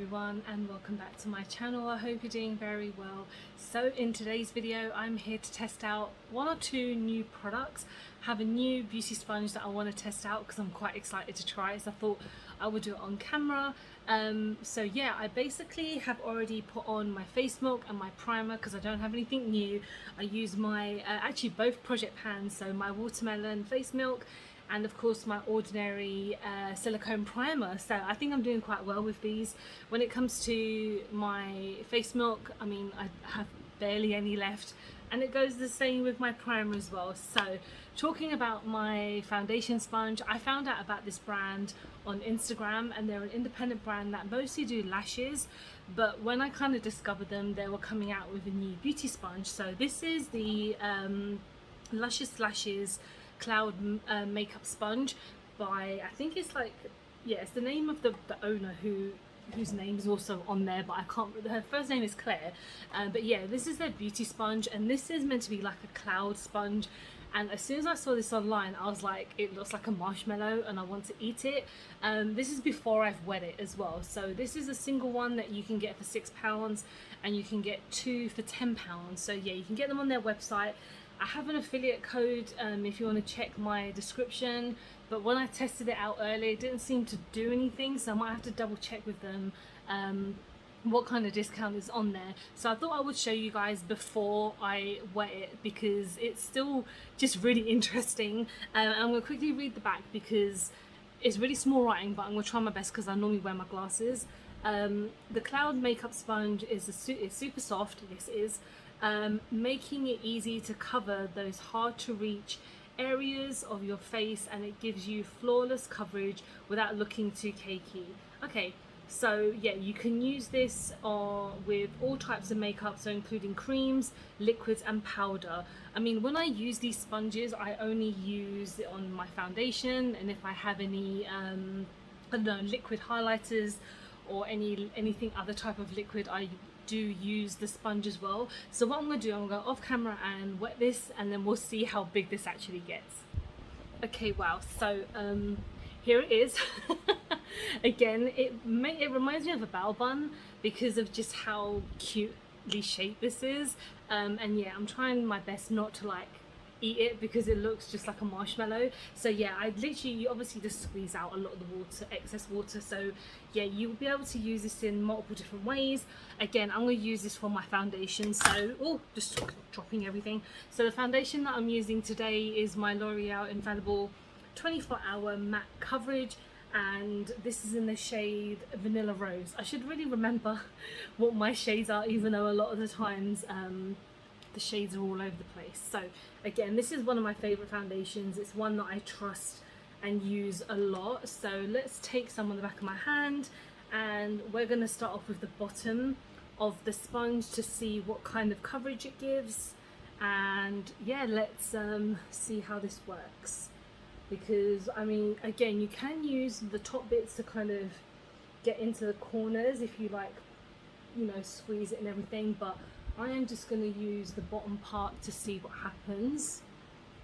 everyone, and welcome back to my channel. I hope you're doing very well. So in today's video I'm here to test out one or two new products. I have a new beauty sponge that I want to test out because I'm quite excited to try it, so I thought I would do it on camera. So yeah, I basically have already put on my face milk and my primer because I don't have anything new. I use my actually both project pans, so my watermelon face milk and of course my ordinary silicone primer. So I think I'm doing quite well with these. When it comes to my face milk, I mean, I have barely any left, and it goes the same with my primer as well. So talking about my foundation sponge, I found out about this brand on Instagram, and they're an independent brand that mostly do lashes, but when I kind of discovered them, they were coming out with a new beauty sponge. So this is the Luscious Lashes Cloud makeup sponge by, I think it's like, yeah, it's the name of the owner whose name is also on there, but I can't, her first name is Clair, but yeah, this is their beauty sponge, and this is meant to be like a cloud sponge. And as soon as I saw this online, I was like, it looks like a marshmallow and I want to eat it. This is before I've wet it as well. So this is a single one that you can get for £6, and you can get two for £10. So yeah, you can get them on their website. I have an affiliate code if you want to check my description, but when I tested it out earlier, it didn't seem to do anything, so I might have to double check with them what kind of discount is on there. So I thought I would show you guys before I wet it because it's still just really interesting. I'm going to quickly read the back because it's really small writing, but I'm going to try my best because I normally wear my glasses. The Cloud makeup sponge is it's super soft, yes it is, making it easy to cover those hard to reach areas of your face, and it gives you flawless coverage without looking too cakey. Okay, so yeah, you can use this with all types of makeup, so including creams, liquids and powder. I mean, when I use these sponges, I only use it on my foundation, and if I have any I don't know, liquid highlighters or anything other type of liquid, I do use the sponge as well. So what I'm going to do, I'm going to go off camera and wet this, and then we'll see how big this actually gets. Okay, wow, so here it is. Again, it reminds me of a bao bun because of just how cutely shaped this is, and yeah, I'm trying my best not to like eat it because it looks just like a marshmallow. So yeah, I literally, you obviously just squeeze out a lot of the water, excess water. So yeah, you'll be able to use this in multiple different ways. Again, I'm going to use this for my foundation. So, oh, just dropping everything. So the foundation that I'm using today is my L'Oreal Infallible 24-hour matte coverage, and this is in the shade Vanilla Rose. I should really remember what my shades are, even though a lot of the times the shades are all over the place. So again, this is one of my favorite foundations. It's one that I trust and use a lot. So let's take some on the back of my hand, and we're going to start off with the bottom of the sponge to see what kind of coverage it gives. And yeah, let's see how this works, because I mean, again, you can use the top bits to kind of get into the corners if you like, you know, squeeze it and everything, but I am just going to use the bottom part to see what happens.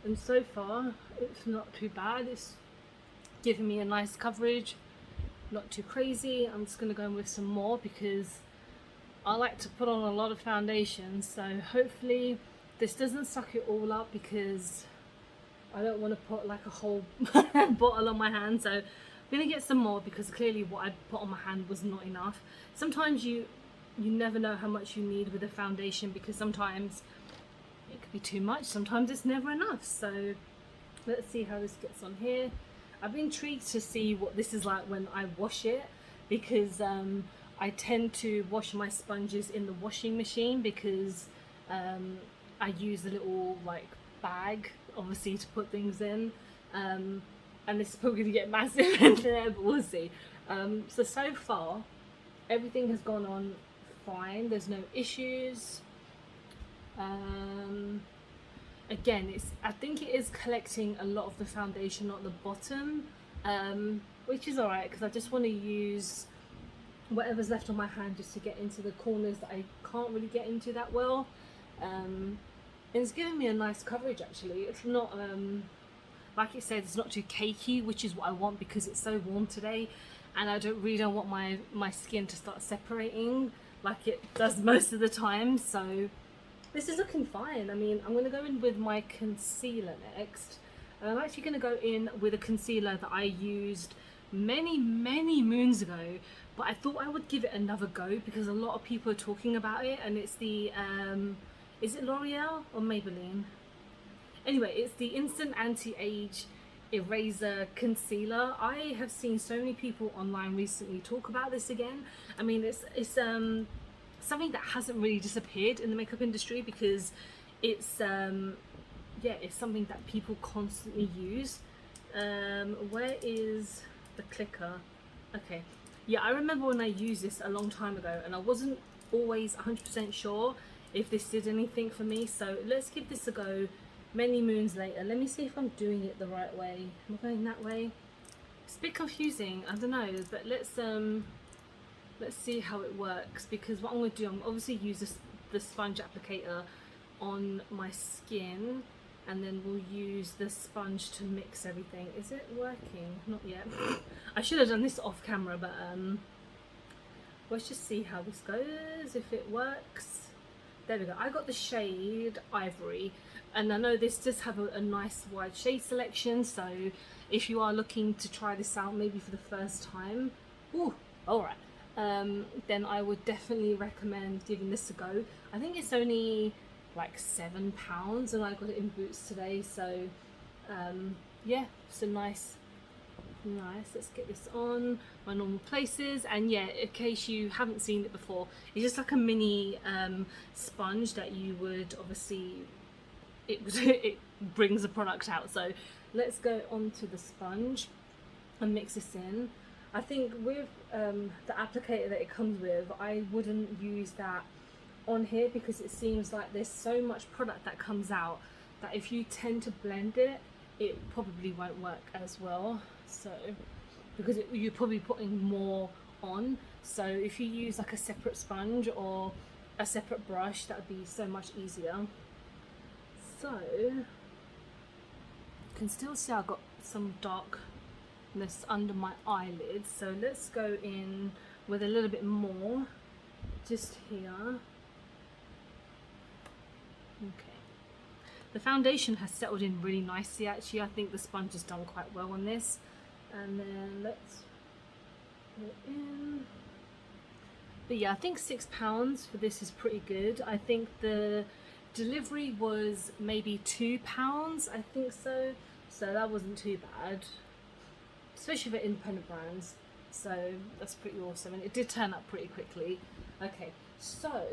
And so far it's not too bad. It's giving me a nice coverage, not too crazy. I'm just going to go in with some more because I like to put on a lot of foundation, so hopefully this doesn't suck it all up because I don't want to put like a whole bottle on my hand. So I'm going to get some more because clearly what I put on my hand was not enough. Sometimes you never know how much you need with a foundation because sometimes it could be too much, sometimes it's never enough. So let's see how this gets on here. I've been intrigued to see what this is like when I wash it, because I tend to wash my sponges in the washing machine because I use a little like bag obviously to put things in, and this is probably going to get massive in there, but we'll see. So far everything has gone on fine, there's no issues. Again, I think it is collecting a lot of the foundation at the bottom, which is alright because I just want to use whatever's left on my hand just to get into the corners that I can't really get into that well. And it's giving me a nice coverage actually. It's not like it said, it's not too cakey, which is what I want because it's so warm today. and I really don't want my skin to start separating like it does most of the time. So this is looking fine. I mean, I'm going to go in with my concealer next. And I'm actually going to go in with a concealer that I used many moons ago, but I thought I would give it another go because a lot of people are talking about it, and it's the is it L'Oreal or Maybelline? Anyway, it's the Instant Anti-Age Eraser Concealer. I have seen so many people online recently talk about this again. I mean, it's something that hasn't really disappeared in the makeup industry because it's yeah, it's something that people constantly use. Where is the clicker? Okay, yeah, I remember when I used this a long time ago and I wasn't always 100% sure if this did anything for me, so let's give this a go many moons later. Let me see if I'm doing it the right way. Am I going that way? It's a bit confusing, I don't know, but let's see how it works, because what I'm going to do, I'm obviously use the sponge applicator on my skin, and then we'll use the sponge to mix everything. Is it working? Not yet. I should have done this off camera, but let's just see how this goes, if it works. There we go. I got the shade Ivory, and I know this does have a nice wide shade selection, so if you are looking to try this out maybe for the first time, ooh, alright, then I would definitely recommend giving this a go. I think it's only like £7 and I got it in Boots today, so yeah, so nice. Let's get this on my normal places. And yeah, in case you haven't seen it before, it's just like a mini sponge that you would obviously, it brings the product out. So let's go onto the sponge and mix this in. I think with the applicator that it comes with, I wouldn't use that on here because it seems like there's so much product that comes out that if you tend to blend it, it probably won't work as well. So because you're probably putting more on, so if you use like a separate sponge or a separate brush, that would be so much easier. So you can still see I've got some darkness under my eyelids, so let's go in with a little bit more just here. Okay, the foundation has settled in really nicely actually. I think the sponge has done quite well on this. And then let's put it in. But yeah, I think £6 for this is pretty good. I think the delivery was maybe £2, I think so. So that wasn't too bad, especially for independent brands. So that's pretty awesome, and it did turn up pretty quickly. Okay, so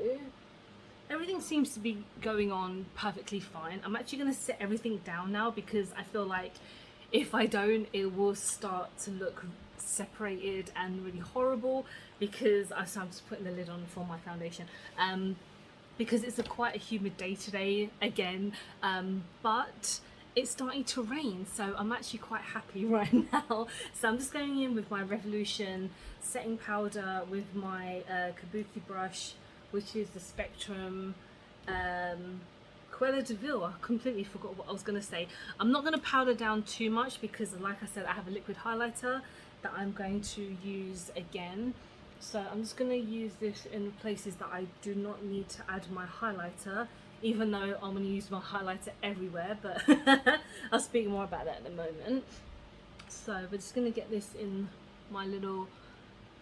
everything seems to be going on perfectly fine. I'm actually going to set everything down now because I feel like if I don't, it will start to look separated and really horrible, because I'm just putting the lid on for my foundation, because it's quite a humid day today again, but it's starting to rain, so I'm actually quite happy right now. So I'm just going in with my Revolution setting powder with my kabuki brush, which is the Spectrum Cruella de Vil. I completely forgot what I was going to say. I'm not going to powder down too much because, like I said, I have a liquid highlighter that I'm going to use again. So I'm just going to use this in places that I do not need to add my highlighter, even though I'm going to use my highlighter everywhere, but I'll speak more about that in a moment. So we're just going to get this in my little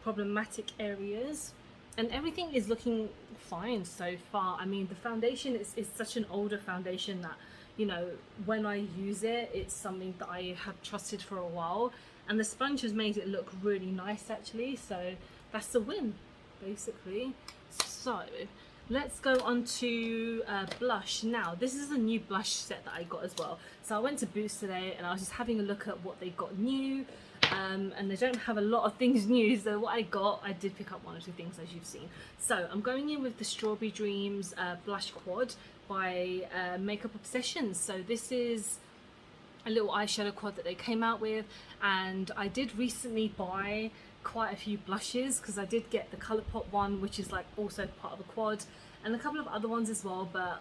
problematic areas. And everything is looking fine so far. I mean, the foundation is such an older foundation that, you know, when I use it, it's something that I have trusted for a while. And the sponge has made it look really nice, actually. So that's the win, basically. So let's go on to blush. Now, this is a new blush set that I got as well. So I went to Boots today and I was just having a look at what they got new. And they don't have a lot of things new, so what I got, I did pick up one or two things as you've seen. So I'm going in with the Strawberry Dreams Blush Quad by Makeup Obsession. So this is a little eyeshadow quad that they came out with, and I did recently buy quite a few blushes because I did get the Colourpop one, which is like also part of a quad, and a couple of other ones as well, but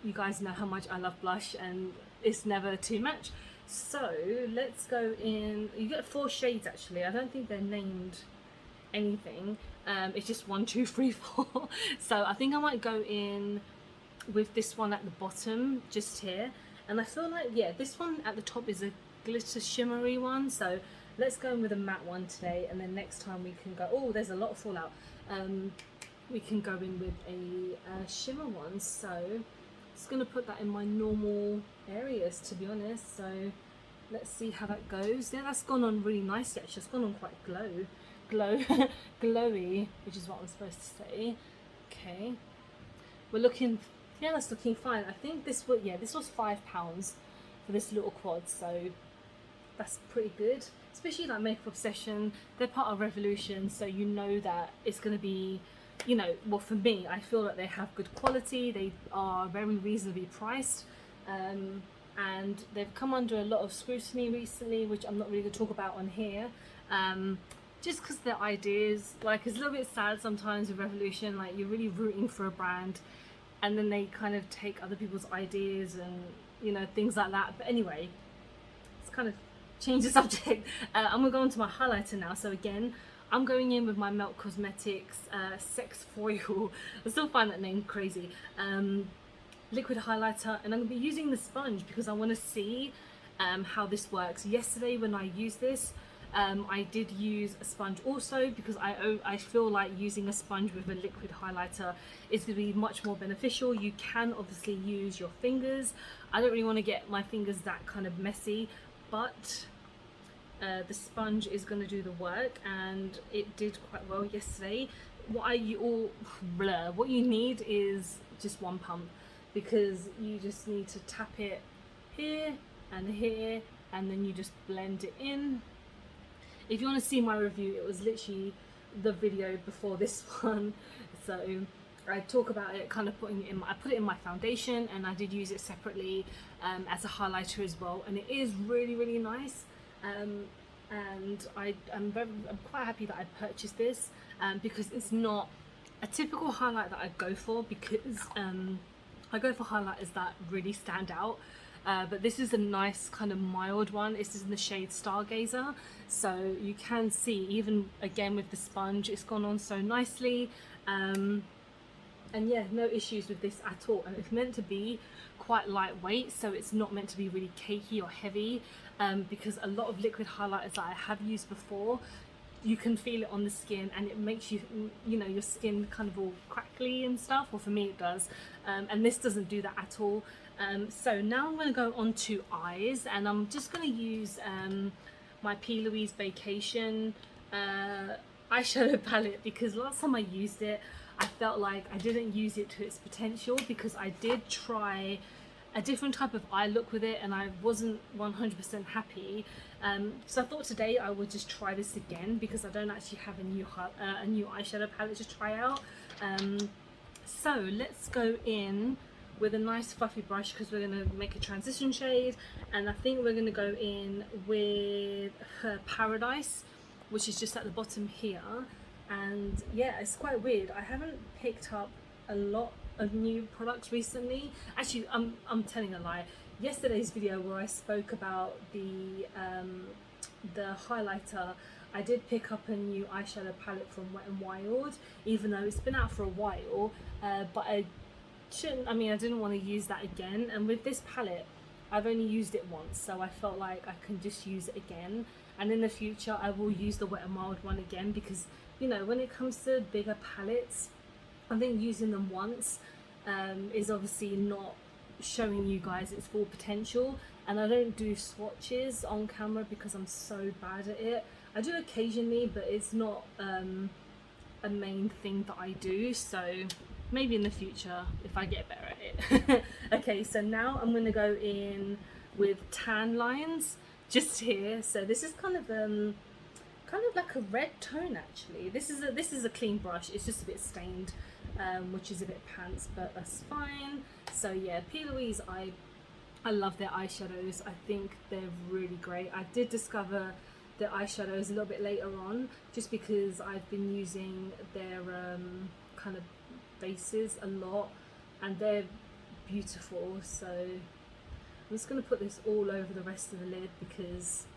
you guys know how much I love blush and it's never too much. So let's go in. You get 4 shades actually. I don't think they're named anything. It's just 1, 2, 3, 4. So I think I might go in with this one at the bottom, just here. And I feel like, yeah, this one at the top is a glitter shimmery one. So let's go in with a matte one today, and then next time we can go. Oh, there's a lot of fallout. We can go in with a shimmer one. So just gonna put that in my normal areas, to be honest. So let's see how that goes. Yeah, that's gone on really nicely actually. It's gone on quite glowy, which is what I'm supposed to say. Okay, we're looking, yeah, that's looking fine. I think this was, yeah, this was £5 for this little quad, so that's pretty good. Especially like Makeup Obsession, they're part of Revolution, so you know that it's going to be, you know, well, for me, I feel that they have good quality, they are very reasonably priced, and they've come under a lot of scrutiny recently, which I'm not really going to talk about on here, just because their ideas, like, it's a little bit sad sometimes with Revolution, like, you're really rooting for a brand, and then they kind of take other people's ideas and, you know, things like that. But anyway, it's kind of change the subject. I'm gonna go on to my highlighter now. So again, I'm going in with my Melt Cosmetics Sex Foil. I still find that name crazy. Liquid highlighter, and I'm gonna be using the sponge because I want to see how this works. Yesterday when I used this, I did use a sponge also because I feel like using a sponge with a liquid highlighter is going to be much more beneficial. You can obviously use your fingers. I don't really want to get my fingers that kind of messy, but the sponge is going to do the work, and it did quite well yesterday. What you need is just one pump, because you just need to tap it here and here, and then you just blend it in. If you want to see my review, it was literally the video before this one. So I talk about it, kind of putting it in. I put it in my foundation, and I did use it separately as a highlighter as well. And it is really, really nice. And I'm quite happy that I purchased this because it's not a typical highlight that I go for, because I go for highlighters that really stand out. But this is a nice kind of mild one. This is in the shade Stargazer, so you can see, even again with the sponge, it's gone on so nicely, and yeah, no issues with this at all. And it's meant to be quite lightweight, so it's not meant to be really cakey or heavy, because a lot of liquid highlighters that I have used before, you can feel it on the skin, and it makes you, you know, your skin kind of all crackly and stuff. Well, for me it does, and this doesn't do that at all. So now I'm going to go on to eyes, and I'm just going to use my P. Louise Vacation eyeshadow palette, because last time I used it, I felt like I didn't use it to its potential, because I did try a different type of eye look with it and I wasn't 100% happy. So I thought today I would just try this again, because I don't actually have a new eyeshadow palette to try out. So let's go in with a nice fluffy brush, because we're going to make a transition shade, and I think we're going to go in with her Paradise, which is just at the bottom here. And yeah, it's quite weird, I haven't picked up a lot of new products recently. Actually, I'm telling a lie. Yesterday's video where I spoke about the highlighter, I did pick up a new eyeshadow palette from Wet n Wild, even though it's been out for a while, but I didn't want to use that again. And with this palette, I've only used it once, so I felt like I can just use it again. And in the future, I will use the Wet n Wild one again, because, you know, when it comes to bigger palettes, I think using them once is obviously not showing you guys its full potential. And I don't do swatches on camera because I'm so bad at it. I do occasionally, but it's not a main thing that I do. So maybe in the future if I get better at it. Okay, so now I'm going to go in with tan lines just here. So this is kind of like a red tone actually. This is a clean brush. It's just a bit stained, which is a bit pants, but that's fine. So yeah, P. Louise, I love their eyeshadows. I think they're really great. I did discover their eyeshadows a little bit later on, just because I've been using their kind of bases a lot, and they're beautiful. So I'm just going to put this all over the rest of the lid because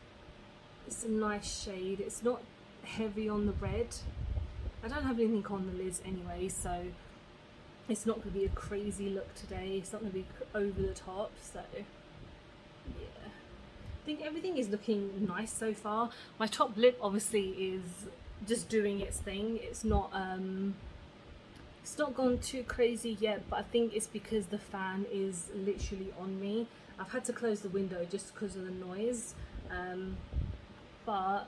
it's a nice shade. It's not heavy on the red. I don't have anything on the lids anyway, so it's not going to be a crazy look today. It's not going to be over the top, so yeah. I think everything is looking nice so far. My top lip obviously is just doing its thing. It's not gone too crazy yet, but I think it's because the fan is literally on me. I've had to close the window just because of the noise, but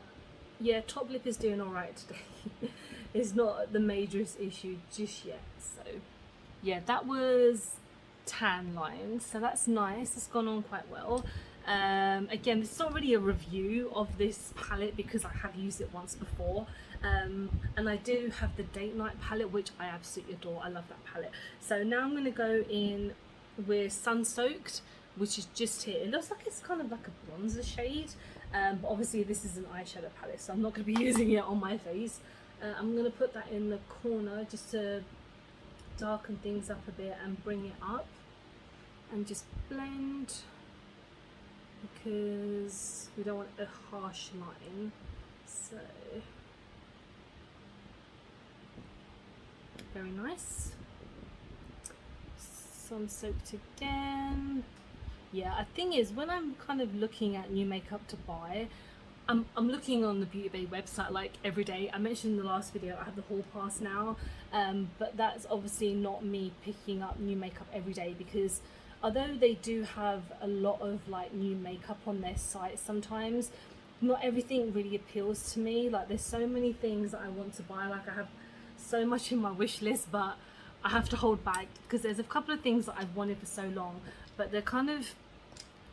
yeah, top lip is doing alright today. It's not the majorest issue just yet. So yeah, that was tan lines, so that's nice. It's gone on quite well. Again, it's not really a review of this palette because I have used it once before, and I do have the date night palette, which I absolutely adore. I love that palette. So now I'm going to go in with Sun Soaked, which is just here. It looks like it's kind of like a bronzer shade, but obviously this is an eyeshadow palette, so I'm not going to be using it on my face. I'm going to put that in the corner just to darken things up a bit and bring it up and just blend, because we don't want a harsh line. So very nice. Sun Soaked again. Yeah, the thing is, when I'm kind of looking at new makeup to buy, I'm looking on the Beauty Bay website like every day. I mentioned in the last video I have the hall pass now, but that's obviously not me picking up new makeup every day, because although they do have a lot of like new makeup on their site, sometimes not everything really appeals to me. Like there's so many things that I want to buy, like I have so much in my wish list, but I have to hold back because there's a couple of things that I've wanted for so long, but they're kind of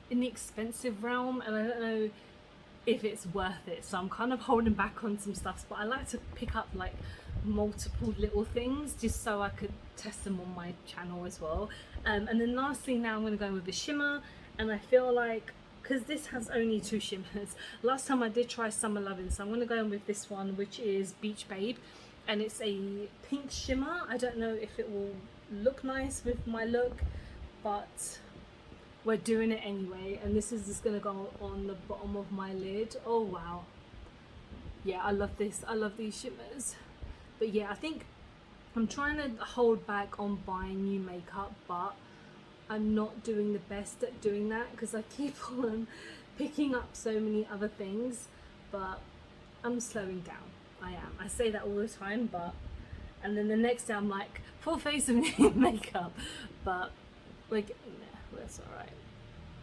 in the expensive realm and I don't know if it's worth it, so I'm kind of holding back on some stuff. But I like to pick up like multiple little things just so I could test them on my channel as well. And then lastly, now I'm going to go with the shimmer, and I feel like because this has only 2 shimmers, last time I did try Summer Lovin', so I'm going to go in with this one, which is Beach Babe, and it's a pink shimmer. I don't know if it will look nice with my look, but we're doing it anyway, and this is just going to go on the bottom of my lid. Oh wow, yeah, I love this. I love these shimmers. But yeah, I think I'm trying to hold back on buying new makeup, but I'm not doing the best at doing that because I keep on picking up so many other things, but I'm slowing down. I am. I say that all the time, but and then the next day I'm like full face of new makeup, but we're getting there. That's alright.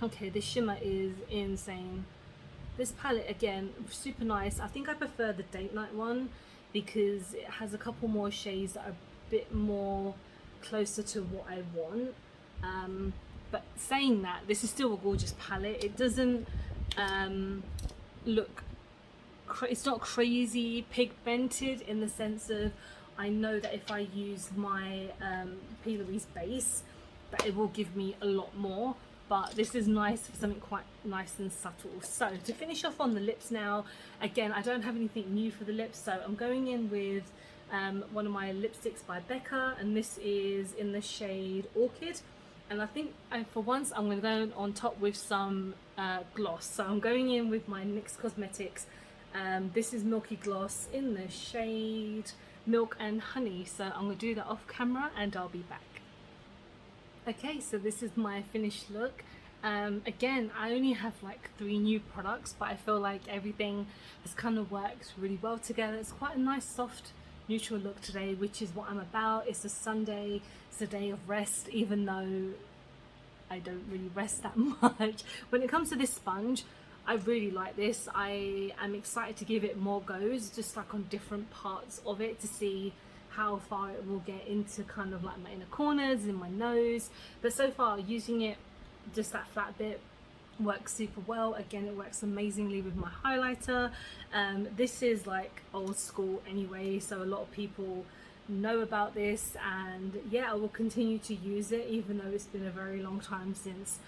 Okay, this shimmer is insane. This palette again, super nice. I think I prefer the date night one because it has a couple more shades that are a bit more closer to what I want. But saying that, this is still a gorgeous palette. It doesn't look, it's not crazy pigmented in the sense of, I know that if I use my P. Louise base, that it will give me a lot more, but this is nice for something quite nice and subtle. So to finish off on the lips now, again, I don't have anything new for the lips, so I'm going in with one of my lipsticks by Becca, and this is in the shade Orchid. And I think for once I'm going to go on top with some gloss. So I'm going in with my NYX Cosmetics. This is Milky Gloss in the shade Milk and Honey. So I'm going to do that off camera and I'll be back. Okay, so this is my finished look. Again, I only have like 3 new products, but I feel like everything has kind of worked really well together. It's quite a nice soft neutral look today, which is what I'm about. It's a Sunday, it's a day of rest, even though I don't really rest that much. When it comes to this sponge, I really like this. I am excited to give it more goes, just like on different parts of it, to see how far it will get into kind of like my inner corners, in my nose. But so far, using it, just that flat bit, works super well. Again, it works amazingly with my highlighter. This is like old school anyway, so a lot of people know about this, and yeah, I will continue to use it even though it's been a very long time since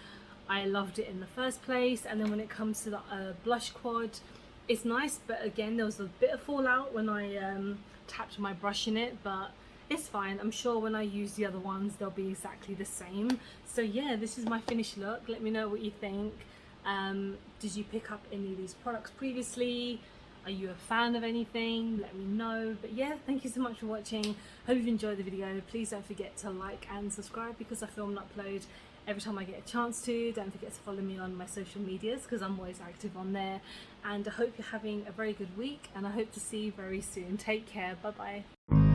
I loved it in the first place. And then when it comes to the blush quad, it's nice, but again, there was a bit of fallout when I tapped my brush in it, but it's fine. I'm sure when I use the other ones they'll be exactly the same. So yeah, this is my finished look. Let me know what you think. Did you pick up any of these products previously? Are you a fan of anything? Let me know. But yeah, thank you so much for watching. Hope you've enjoyed the video. Please don't forget to like and subscribe because I film and upload every time I get a chance to. Don't forget to follow me on my social medias because I'm always active on there. And I hope you're having a very good week, and I hope to see you very soon. Take care. Bye bye.